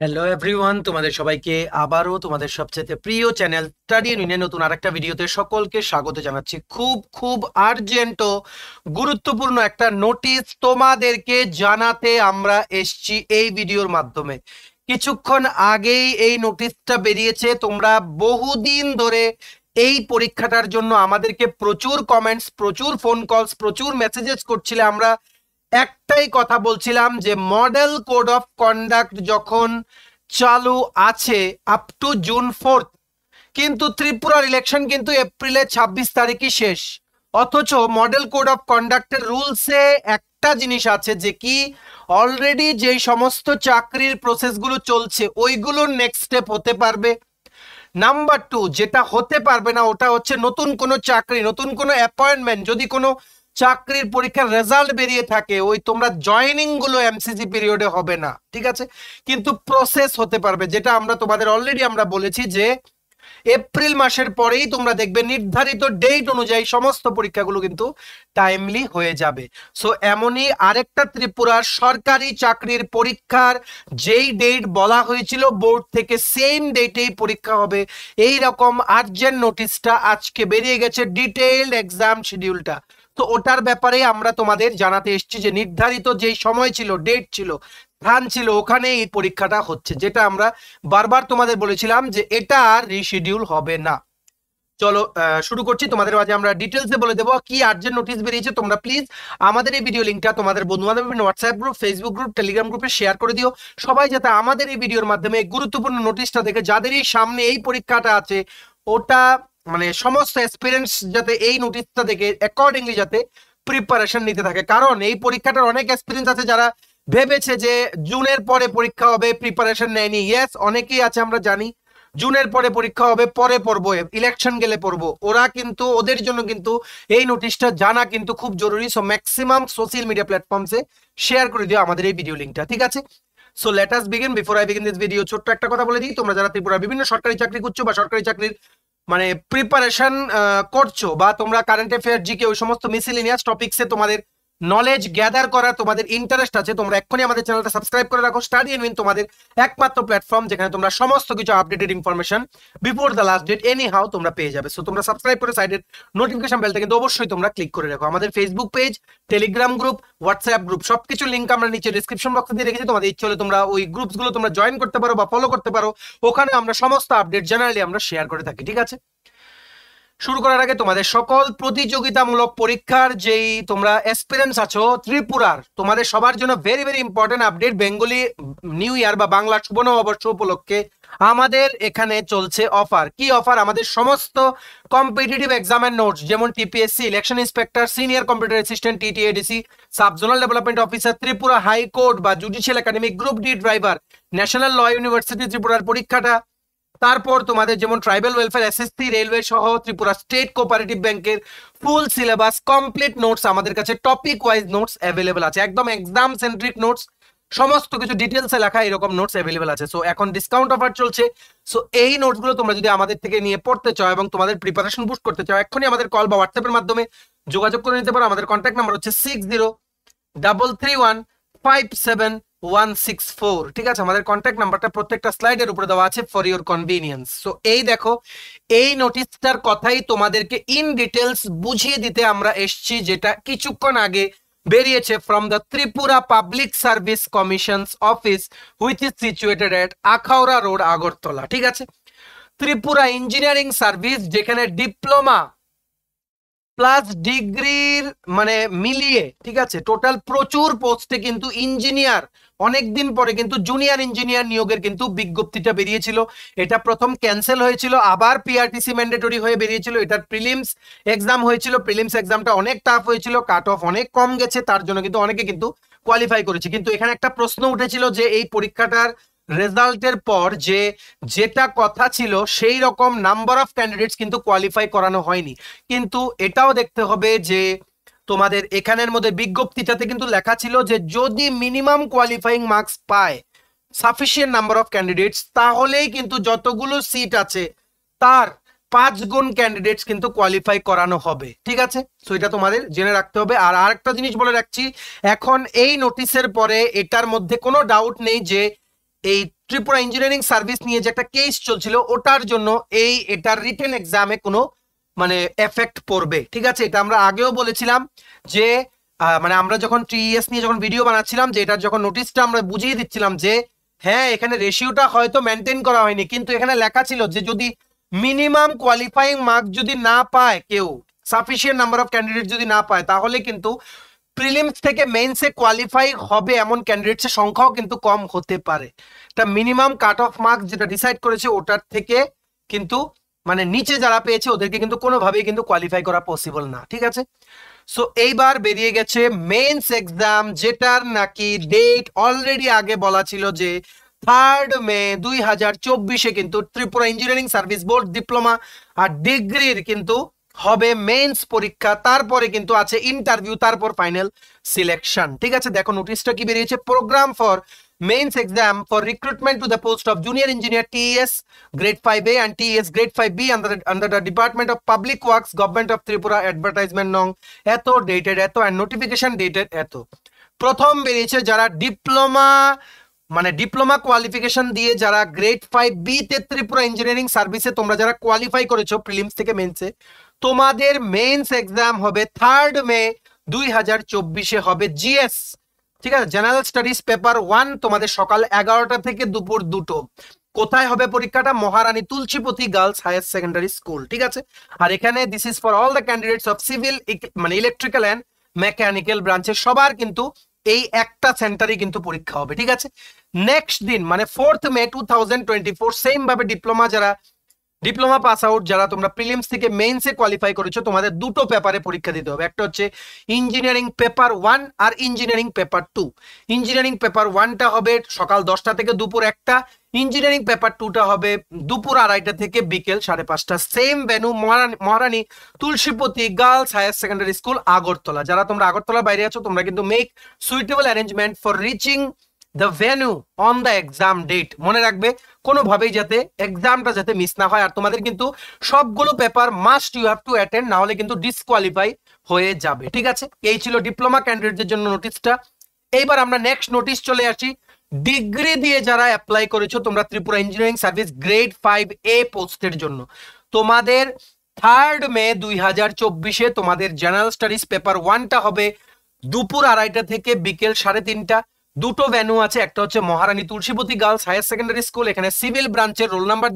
Hello everyone, তোমাদের সবাইকে আবারও তোমাদের সবচেয়ে প্রিয় চ্যানেল স্টাডি ইউনিয়নে নতুন আরেকটা ভিডিওতে সকলকে স্বাগত জানাচ্ছি। খুব খুব আর্জেন্ট ও গুরুত্বপূর্ণ একটা নোটিশ তোমাদেরকে জানাতে আমরা এসছি এই ভিডিওর মাধ্যমে। কিছুক্ষণ আগেই এই নোটিশটা বেরিয়েছে। তোমরা বহুদিন ধরে এই পরীক্ষাটার জন্য আমাদেরকে প্রচুর কমেন্টস, প্রচুর ফোন কলস, প্রচুর মেসেজেস করছিলে। আমরা একটাই কথা বলছিলাম যে মডেল কোড অফ কন্ডাক্ট যখন চালু আছে আপ টু জুন 4, কিন্তু ত্রিপুরার ইলেকশন কিন্তু এপ্রিলের 26 তারিখই শেষ। অথচ মডেল কোড অফ কন্ডাক্টের রুলসে একটা জিনিস আছে যে কি অলরেডি যেই সমস্ত চাকরির প্রসেসগুলো চলছে ওইগুলোর নেক্সট স্টেপ হতে পারবে। নাম্বার 2, যেটা হতে পারবে না ওটা হচ্ছে নতুন কোনো চাকরি, নতুন কোনো অ্যাপয়েন্টমেন্ট, যদি কোনো চাকরির পরীক্ষার রেজাল্ট বেরিয়ে থাকে ওই তোমরা জয়েনিং গুলো এমসিসি পিরিয়ডে হবে না, ঠিক আছে, কিন্তু প্রসেস হতে পারবে। যেটা আমরা তোমাদের অলরেডি আমরা বলেছি যে এপ্রিল মাসের পরেই তোমরা দেখবে নির্ধারিত ডেট অনুযায়ী সমস্ত পরীক্ষাগুলো কিন্তু টাইমলি হয়ে যাবে। সো এমনই আরেকটা ত্রিপুরার সরকারি চাকরির পরীক্ষার যেই ডেট বলা হয়েছিল বোর্ড থেকে সেম ডেটেই পরীক্ষা হবে, এই রকম আর্জেন্ট নোটিশটা আজকে বেরিয়ে গেছে, ডিটেইলড এক্সাম শিডিউলটা। তো ওটার ব্যাপারে আমরা তোমাদের জানাতে এসেছি যে নির্ধারিত যেই সময় ছিল, ডেট ছিল, স্থান ছিল, ওখানে এই পরীক্ষাটা হচ্ছে, যেটা আমরা বারবার তোমাদের বলেছিলাম যে এটা আর রিশিডিউল হবে না। চলো শুরু করছি। তোমাদের মাঝে আমরা ডিটেলসে বলে দেবো কি আর্জেন্ট নোটিশ বেরিয়েছে। তোমরা প্লিজ আমাদের এই ভিডিও লিঙ্কটা তোমাদের বন্ধু বান্ধব বিভিন্ন WhatsApp group, Facebook group, Telegram গ্রুপে শেয়ার করে দিও। সবাই যাতে আমাদের এই ভিডিওর মাধ্যমে গুরুত্বপূর্ণ নোটিশটা দেখে যাদেরই সামনে এই পরীক্ষাটা আছে ওটা মানে সমস্ত এক্সপিরিয়েন্স যাতে এই নোটিশটা দেখে অ্যাকর্ডিংলি যাতে প্রিপারেশন নিতে থাকে। কারণ এই পরীক্ষাটার অনেক এক্সপিরিয়েন্স আছে যারা ভেবেছে যে জুনের পরে পরীক্ষা হবে, প্রিপারেশন নেয়নি। ইয়েস, অনেকেই আছে, আমরা জানি জুনের পরে পরীক্ষা হবে, পরে পড়বো, ইলেকশন গেলে পড়বো। ওরা কিন্তু ওদের জন্য কিন্তু এই নোটিশটা জানা কিন্তু খুব জরুরি। সো ম্যাক্সিমাম সোশ্যাল মিডিয়া প্ল্যাটফর্মসে শেয়ার করে দিও আমাদের এই ভিডিও লিঙ্কটা, ঠিক আছে। So let us begin. Before I begin this video ছোট্ট একটা কথা বলে দিই, তোমরা যারা ত্রিপুরা বিভিন্ন সরকারি চাকরি করছো বা সরকারি চাকরির মানে প্রিপারেশন করছো, বা তোমরা কারেন্ট অ্যাফেয়ার, জিকে, ওই সমস্ত মিসেলেনিয়াস টপিকসে তোমাদের নলেজ গ্যাদার করার তোমাদের ইন্টারেস্ট আছে, তোমরা এক্ষুনি আমাদের চ্যানেলটা সাবস্ক্রাইব করে রাখো। স্টাডি ইউনিয়ন তোমাদের একমাত্র প্ল্যাটফর্ম যেখানে তোমরা সমস্ত কিছু updated information before the last date anyhow তোমরা পেয়ে যাবে। সো তোমরা সাবস্ক্রাইব করে সাইডের নোটিফিকেশন বেলটা কিন্তু অবশ্যই তোমরা ক্লিক করে রাখো। আমাদের Facebook page, Telegram group, WhatsApp group সবকিছু লিঙ্ক আমরা নিচে ডিসক্রিপশন বক্সে দিয়ে রেখেছি। তোমাদের ইচ্ছে হলে তোমরা ওই গ্রুপসগুলো তোমরা জয়েন করতে পারো বা ফলো করতে পারো। ওখানে আমরা সমস্ত আপডেট জেনারেলি আমরা শেয়ার করে থাকি, ঠিক আছে। শুরু করার আগে তোমাদের সকল প্রতিযোগিতামূলক পরীক্ষার যেই তোমরা এক্সপিরিয়েন্স আছো ত্রিপুরার, তোমাদের সবার জন্য very very important update. Bengali new year বা বাংলা শুভ নববর্ষ উপলক্ষে আমাদের এখানে চলছে অফার। কি অফার? আমাদের সমস্ত কম্পিটিটিভ এক্সামের নোটস, যেমন TPSC, election inspector, senior computer assistant, TTADC, sub zonal development officer, Tripura high court বা judicial academy, group D driver, national law university ত্রিপুরার পরীক্ষাটা, তারপর তোমাদের যেমন ট্রাইবাল ওয়েলফেয়ার, এসএসসি, রেলওয়ে সহ ত্রিপুরা স্টেট কোঅপারেটিভ ব্যাংকের ফুল সিলেবাস, কমপ্লিট নোটস আমাদের কাছে টপিক ওয়াইজ নোটস অ্যাভেলেবল আছে, একদম এক্সাম সেন্ট্রিক নোটস, সমস্ত কিছু ডিটেলসে লেখা এরকম নোটস অ্যাভেলেবল আছে। সো এখন ডিসকাউন্ট অফার চলছে। সো এই নোটসগুলো তোমরা যদি আমাদের থেকে নিয়ে পড়তে চাও এবং তোমাদের প্রিপারেশন বুস্ট করতে চাও, এক্ষুনি আমাদের কল বা হোয়াটসঅ্যাপের মাধ্যমে যোগাযোগ করে নিতে পারো। আমাদের কন্ট্যাক্ট নাম্বার হচ্ছে 6033157164, ঠিক আছে। আমাদের কন্ট্যাক্ট নাম্বারটা প্রত্যেকটা স্লাইডের উপরে দেওয়া আছে ফর ইওর কনভিনিয়েন্স। সো এই দেখো, এই নোটিশটার কথাই তোমাদেরকে ইন ডিটেলস বুঝিয়ে দিতে আমরা এসছি, যেটা কিছুক্ষণ আগে বেরিয়েছে from the Tripura public service commission's office which is situated at Akhaura road, Agartala, ঠিক আছে। ত্রিপুরা ইঞ্জিনিয়ারিং সার্ভিস, যেখানে ডিপ্লোমা প্লাস ডিগ্রির মানে মিলিয়ে, ঠিক আছে, টোটাল প্রচুর পোস্টে কিন্তু ইঞ্জিনিয়ার, অনেকদিন পরে কিন্তু জুনিয়র ইঞ্জিনিয়ার নিয়োগের কিন্তু বিজ্ঞপ্তিটা বেরিয়েছিল। এটা প্রথম ক্যান্সেল হয়েছিল, আবার পিআরটিসি ম্যান্ডেটরি হয়ে বেরিয়েছিল। এটার প্রিলিমস এক্সাম হয়েছিল, প্রিলিমস এক্সামটা অনেক টাফ হয়েছিল, কাট অফ অনেক কম গেছে, তার জন্য কিন্তু অনেকে কিন্তু কোয়ালিফাই করেছে। কিন্তু এখানে একটা প্রশ্ন উঠেছিল যে এই পরীক্ষাটার রেজাল্টের পর যে যেটা কথা ছিল সেই রকম নাম্বার অফ ক্যান্ডিডেটস কিন্তু কোয়ালিফাই করানো হয়নি। কিন্তু এটাও দেখতে হবে যে তোমাদের এখানের মধ্যে বিজ্ঞপ্তিটাতে কিন্তু লেখা ছিল যে যদি মিনিমাম কোয়ালিফাইং মার্কস পায় সাফিসিয়েন্ট নাম্বার অফ ক্যান্ডিডেটস, তাহলেই কিন্তু যতগুলো সিট আছে তার 5 গুণ ক্যান্ডিডেটস কিন্তু কোয়ালিফাই করানো হবে, ঠিক আছে। সো এটা তোমাদের জেনে রাখতে হবে। আর আরেকটা জিনিস বলে রাখছি, এখন এই নোটিশের পরে এটার মধ্যে কোনো ডাউট নেই যে এই ত্রিপুরা ইঞ্জিনিয়ারিং সার্ভিস নিয়ে যে একটা কেস চলছিল ওটার জন্য এটার রিটেন এক্সামে কোনো মানে এফেক্ট পড়বে, ঠিক আছে। এটা আমরা আগেও বলেছিলাম যে মানে আমরা যখন টিএস নিয়ে যখন ভিডিও বানাচ্ছিলাম যে এটার যখন নোটিশটা আমরা বুঝিয়ে দিচ্ছিলাম যে হ্যাঁ এখানে রেশিওটা হয়তো মেনটেন করা হয়নি, কিন্তু এখানে লেখা ছিল যে যদি মিনিমাম কোয়ালিফাইং মার্ক যদি না পায় কেউ, সাফিসিয়েন্ট নাম্বার অফ ক্যান্ডিডেট যদি না পায়, তাহলে কিন্তু প্রিলিমস থেকে মেইনসে কোয়ালিফাই হবে এমন ক্যান্ডিডেটসের সংখ্যাও কিন্তু কম হতে পারে। তা মিনিমাম কাট অফ মার্কস যেটা ডিসাইড করেছে ওটার থেকে কিন্তু মানে নিচে যারা পেয়েছে ওদেরকে কিন্তু কোনোভাবেই কিন্তু কোয়ালিফাই করা পসিবল না, ঠিক আছে। সো এইবার বেরিয়ে গেছে মেইনস এক্সাম, যেটার নাকি ডেট অলরেডি আগে বলা ছিল যে 3 মে 2024 কিন্তু Tripura engineering service board diploma আর ডিগ্রির কিন্তু হবে মেইনস পরীক্ষা, তারপরে কিন্তু আছে ইন্টারভিউ, তারপর ফাইনাল সিলেকশন, ঠিক আছে। দেখো নোটিশটা কি বেরিয়েছে, programme for mains exam for recruitment to the post of junior engineer TES grade 5A and TES grade 5B under the Department of Public Works, Government of Tripura, advertisement নং এত, dated এত, and notification dated এত। প্রথম বেরিয়েছে যারা diploma মানে diploma qualification দিয়ে যারা গ্রেড 5B তে ত্রিপুরা ইঞ্জিনিয়ারিং সার্ভিসে তোমরা যারা কোয়ালিফাই করেছো প্রিলিমস থেকে মেইনসে, তোমাদের মেইনস এক্সাম হবে 3 মে 2024 হবে জিএস, ঠিক আছে, জেনারেল স্টাডিজ পেপার 1, তোমাদের সকাল 11টা থেকে দুপুর 2টো। কোথায় হবে পরীক্ষাটা? মহারানী Tulsipati girls higher secondary school, ঠিক আছে। আর এখানে this is for all the candidates of civil মানে ইলেকট্রিক্যাল অ্যান্ড মেকানিক্যাল ব্রাঞ্চে, সবার কিন্তু এই একটা সেন্টারে কিন্তু পরীক্ষা হবে, ঠিক আছে। নেক্সট দিন মানে 4 মে 2024 সেম ভাবে ডিপ্লোমা পাস আউট যারা তোমরা প্রিলিমস থেকে মেইনসে কোয়ালিফাই করেছো, তোমাদের দুটো পেপারে পরীক্ষা দিতে হবে। একটা হচ্ছে ইঞ্জিনিয়ারিং পেপার 1 আর ইঞ্জিনিয়ারিং পেপার 2। ইঞ্জিনিয়ারিং পেপার 1টা হবে সকাল 10টা থেকে দুপুর 1টা, ইঞ্জিনিয়ারিং পেপার 2টা হবে দুপুর 2:30 থেকে বিকেল 5:30। Same venue Maharani Tulsipati girls higher secondary school Agartala. যারা তোমরা আগরতলার বাইরে আছো তোমরা কিন্তু make suitable arrangement for reaching the venue on the exam date. মনে রাখবে কোনোভাবেই যাতে এক্সামটা যাতে মিস না হয়, আর তোমাদের কিন্তু সবগুলো paper must you have to attend, না হলে কিন্তু ডিসকোয়ালিফাই হয়ে যাবে, ঠিক আছে। এই ছিল ডিপ্লোমা ক্যান্ডিডেটদের জন্য নোটিশটা। এইবার আমরা নেক্সট নোটিশ চলে আসি ডিগ্রি দিয়ে যারা অ্যাপ্লাই করেছো তোমরা Tripura engineering service grade 5A পোস্টের জন্য, তোমাদের 3 মে 2024 তোমাদের জেনারেল স্টাডিজ পেপার 1টা হবে দুপুর 2:30 থেকে বিকেল 3:30। দুটো ভেন্যু আছে, একটা হচ্ছে মহারানী Tulsipati girls higher secondary school, এখানে সিভিল ব্রাঞ্চের রোল নাম্বার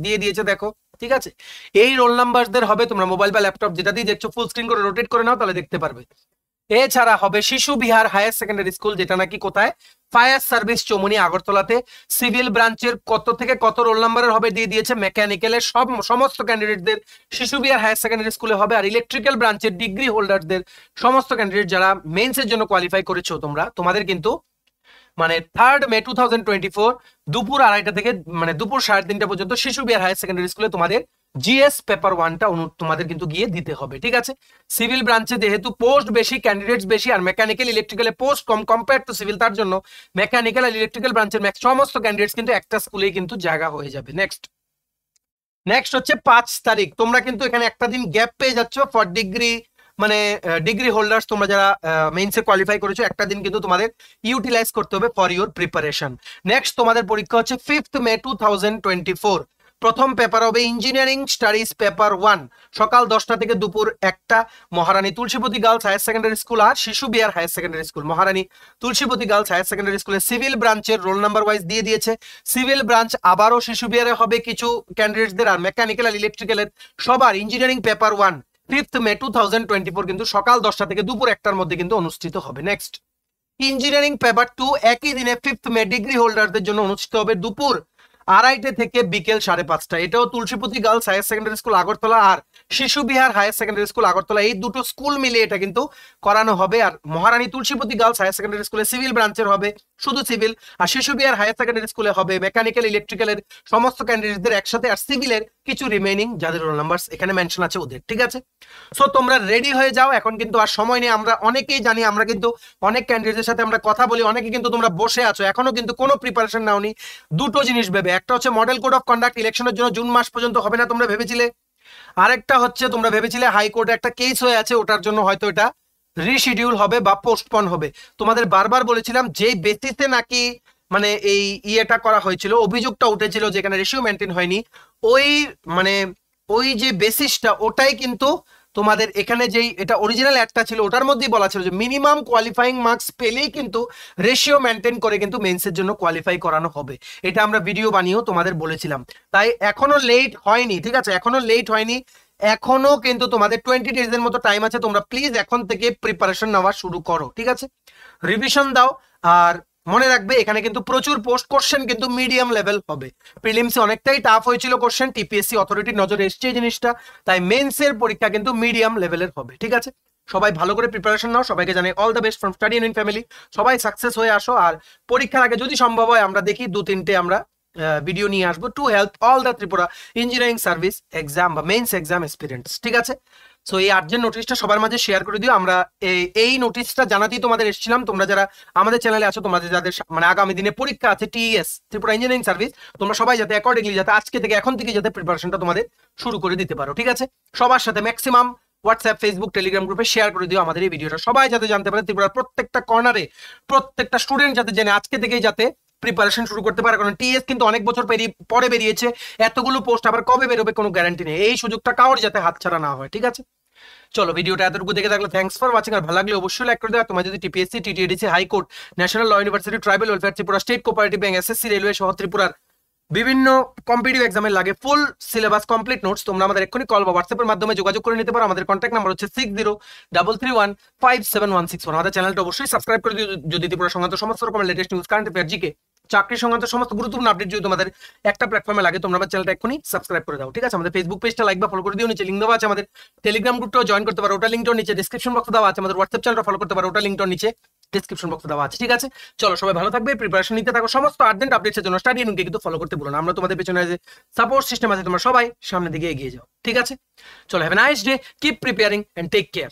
দিয়ে দিয়েছে দেখো, ঠিক আছে। এই রোল নাম্বারদের হবে, তোমরা মোবাইল বা ল্যাপটপ যেটা দিয়ে দেখছো ফুল স্ক্রিন করে রোটেট করে নাও তাহলে দেখতে পারবে। এছাড়া হবে শিশু বিহার হায়ার সেকেন্ডারি স্কুল, যেটা নাকি কোথায়? ফায়ার সার্ভিস চৌমুনি আগরতলাতে। সিভিল ব্রাঞ্চের কত থেকে কত রোল নাম্বারের হবে দিয়ে দিয়েছে, মেকানিক্যালের সমস্ত ক্যান্ডিডেটদের শিশু বিহার হায়ার সেকেন্ডারি স্কুলে হবে, আর ইলেকট্রিক্যাল ব্রাঞ্চের ডিগ্রি হোল্ডারদের সমস্ত ক্যান্ডিডেট যারা মেইনসের জন্য কোয়ালিফাই করেছো তোমাদের কিন্তু মানে 3 মে 2024 দুপুর 2:30 থেকে মানে দুপুর 3:30 পর্যন্ত শিশু বিহার হায়ার সেকেন্ডারি স্কুলে তোমাদের জিএস পেপার 1টা তোমাদের কিন্তু গিয়ে দিতে হবে, ঠিক আছে। সিভিল ব্রাঞ্চে যেহেতু পোস্ট বেশি, ক্যান্ডিডেটস বেশি, আর মেকানিক্যাল ইলেকট্রিক্যালে পোস্ট কম কম্পেয়ার টু সিভিল, তার জন্য মেকানিক্যাল আর ইলেকট্রিক্যাল ব্রাঞ্চের সমস্ত ক্যান্ডিডেটস কিন্তু একটা স্কুলেই কিন্তু জায়গা হয়ে যাবে। নেক্সট হচ্ছে 5 তারিখ, তোমরা কিন্তু এখানে একটা দিন গ্যাপ পেয়ে যাচ্ছ ফর ডিগ্রি মানে ডিগ্রি হোল্ডার্স, তোমরা যারা মেইনসে কোয়ালিফাই করেছো একটা দিন কিন্তু তোমাদের ইউটিলাইজ করতে হবে ফর ইউর প্রিপারেশন। নেক্সট তোমাদের পরীক্ষা হচ্ছে 5 মে 2024। প্রথম পেপার হবে ইঞ্জিনিয়ারিং স্টাডিজ পেপার 1 সকাল 10টা থেকে দুপুর 1টা, মহারানী Tulsipati girls higher secondary school আর Shishu Bihar higher secondary school. মহারানী তুলসীপতি গার্লস হায়ার সেকেন্ডারি স্কুলে সিভিল ব্রাঞ্চের রোল নাম্বার ওয়াইজ দিয়ে দিয়েছে। সিভিল ব্রাঞ্চ আবারও শিশু বিহারে হবে কিছু ক্যান্ডিডেটসদের, আর মেকানিক্যাল আর ইলেকট্রিক্যালের সবার ইঞ্জিনিয়ারিং পেপার 1 5 মে 2024 কিন্তু সকাল 10টা থেকে দুপুর 1টার মধ্যে কিন্তু অনুষ্ঠিত হবে। নেক্সট ইঞ্জিনিয়ারিং পেপার 2 একই দিনে 5 মে ডিগ্রি হোল্ডারদের জন্য অনুষ্ঠিত হবে দুপুর 2:30 থেকে বিকেল 5:30। এটাও Tulsipati girls higher secondary school Agartala আর Shishu Bihar higher secondary school Agartala, এই দুটো স্কুল মিলে এটা কিন্তু করানো হবে। আর Maharani Tulsipati girls higher secondary স্কুলে সিভিল ব্রাঞ্চের হবে শুধু সিভিল, আর শিশু বিহার হায়ার সেকেন্ডারি স্কুলে হবে মেকানিক্যাল ইলেকট্রিক্যালের সমস্ত ক্যান্ডিডেটদের একসাথে, আর সিভিলের কিছু রিমেইনিং যাদের রোল নাম্বার এখানে মেনশন আছে ওদের, ঠিক আছে। সো তোমরা রেডি হয়ে যাও, এখন কিন্তু আর সময় নেই। আমরা অনেকেই জানি, আমরা কিন্তু অনেক ক্যান্ডিডেটের সাথে আমরা কথা বলি, অনেকে কিন্তু তোমরা বসে আছো এখনো কিন্তু কোনো প্রিপারেশন নাওনি। দুটো জিনিস ভেবে, একটা হচ্ছে মডেল কোড অফ কন্ডাক্ট ইলেকশনের জন্য জুন মাস পর্যন্ত হবে না তোমরা ভেবেছিলে, আরেকটা হচ্ছে তোমরা ভেবেছিলে হাইকোর্টে একটা কেস হয়ে আছে ওটার জন্য হয়তো এটা রিশিডিউল হবে বা পোস্টপন হবে। তোমাদের বারবার বলেছিলাম যে বেসিসে নাকি মানে এই ইয়েটা করা হয়েছিল, অভিযোগটা উঠেছিল যেখানে রেশিও মেনটেন হয়নি, ওই মানে ওই যে বেসিসটা ওটাই কিন্তু তোমাদের এখানে যেই এটা অরিজিনাল অ্যাডটা ছিল ওটার মধ্যেই বলা ছিল যে মিনিমাম কোয়ালিফাইং মার্কস পেলেই কিন্তু রেশিও মেনটেন করে কিন্তু মেন্সের জন্য কোয়ালিফাই করানো হবে। এটা আমরা ভিডিও বানিয়েও তোমাদের বলেছিলাম। তাই এখনো লেট হয়নি, ঠিক আছে, এখনো লেট হয়নি, এখনো কিন্তু তোমাদের 20 ডেজের মতো টাইম আছে। তোমরা প্লিজ এখন থেকে প্রিপারেশন নেওয়া শুরু করো, ঠিক আছে, রিভিশন দাও। আর মনে রাখবে এখানে কিন্তু প্রচুর পোস্ট, কোশ্চেন কিন্তু মিডিয়াম লেভেল হবে। প্রিলিমসে অনেকটাই টাফ হয়েছিল কোশ্চেন, টিপিএসসি অথরিটির নজরে এসছে এই জিনিসটা, তাই মেন্সের পরীক্ষা কিন্তু মিডিয়াম লেভেলের হবে, ঠিক আছে। সবাই ভালো করে প্রিপারেশন নাও, সবাইকে জানাই all the best from study in family. সবাই সাকসেস হয়ে আসো, আর পরীক্ষার আগে যদি সম্ভব হয় আমরা দেখি 2-3টে আমরা ভিডিও নিয়ে আসবো to help all the Tripura engineering service exam বা মেন্স এক্সাম এক্সপিরিয়েন্স, ঠিক আছে। সো এই আর্জেন্ট নোটিশটা সবার মাঝে শেয়ার করে দিও। আমরা এই নোটিশটা জানাতেই তোমাদের এসেছিলাম। তোমরা যারা আমাদের চ্যানেলে আছো, তোমাদের যাদের মানে আগামী দিনে পরীক্ষা আছে টিএস ত্রিপুরা ইঞ্জিনিয়ারিং সার্ভিস, তোমরা সবাই যাতে অ্যাকর্ডিংলি যাতে আজকে থেকে এখন থেকে যাতে প্রিপারেশনটা তোমাদের শুরু করে দিতে পারো, ঠিক আছে। সবার সাথে ম্যাক্সিমাম হোয়াটসঅ্যাপ, ফেসবুক, টেলিগ্রাম গ্রুপে শেয়ার করে দিও আমাদের এই ভিডিওটা, সবাই যাতে জানতে পারে, ত্রিপুরার প্রত্যেকটা কর্নারে প্রত্যেকটা স্টুডেন্ট যাতে জেনে আজকে থেকেই যাতে প্রিপারেশন শুরু করতে পারে। কারণ টিএস কিন্তু অনেক বছর পরে বেরিয়েছে, এতগুলো পোস্ট আবার কবে বেরোবে কোনো গ্যারান্টি নেই। এই সুযোগটা কারোর যাতে হাতছাড়া না হয়, ঠিক আছে। চলো ভিডিওটা এতটুকু দেখে থাকলে থ্যাঙ্কস ফর ওয়াচিং। আর ভালো লাগলে অবশ্যই লাইক করে দেওয়া। তোমার যদি TPSC, TTADC, high court, national law university, tribal welfare Tripura, state cooperative bank, SSC, railway সহ ত্রিপুরার বিভিন্ন কম্পিটিটিভ এক্সামের লাগে ফুল সিলেবাস কমপ্লিট নোটস, তোমরা আমাদের এক্ষুনি কল বা হোয়াটসঅ্যাপের মাধ্যমে যোগাযোগ করে নিতে পারো। আমাদের কন্ট্যাক্ট নাম্বার হচ্ছে 6033157161। আমাদের চ্যানেলটা অবশ্যই সাবস্ক্রাইব করে দিও যদি ত্রিপুরা সংক্রান্ত সমস্ত রকমের latest news, current affair, GK, চাকরি সংক্রান্ত সমস্ত গুরুত্বপূর্ণ আপডেট যদি তোমাদের একটা প্ল্যাটফর্মে লাগে, তোমরা আমার চ্যানেলটা এক্ষুনি সাবস্ক্রাইব করে দাও, ঠিক আছে। আমাদের ফেসবুক পেজটা লাইক বা ফলো করে দিও, নিচে লিঙ্ক দেওয়া আছে। আমাদের টেলিগ্রাম গ্রুপটাও জয়েন করতে পারো, ওটা লিঙ্কটাও নিচে ডেসক্রিপশন বক্সে দেওয়া আছে। আমাদের হোয়াটসঅ্যাপ চ্যানেলটা ফলো করতে পারো, ওটা লিঙ্কটাও নিচে ডেসক্রিপশন বক্সে দেওয়া আছে, ঠিক আছে। চলো সবাই ভালো থাকবে, প্রিপারেশন নিতে থাকো, সমস্ত আর্জেন্ট আপডেটসের জন্য স্টাডি ইনকে কিন্তু ফলো করতে ভুলো না। আমরা তোমাদের পেছনে যে সাপোর্ট সিস্টেম আছে, তোমরা সবাই সামনের দিকে এগিয়ে যাও, ঠিক আছে। চলো have a nice day, keep preparing and take care.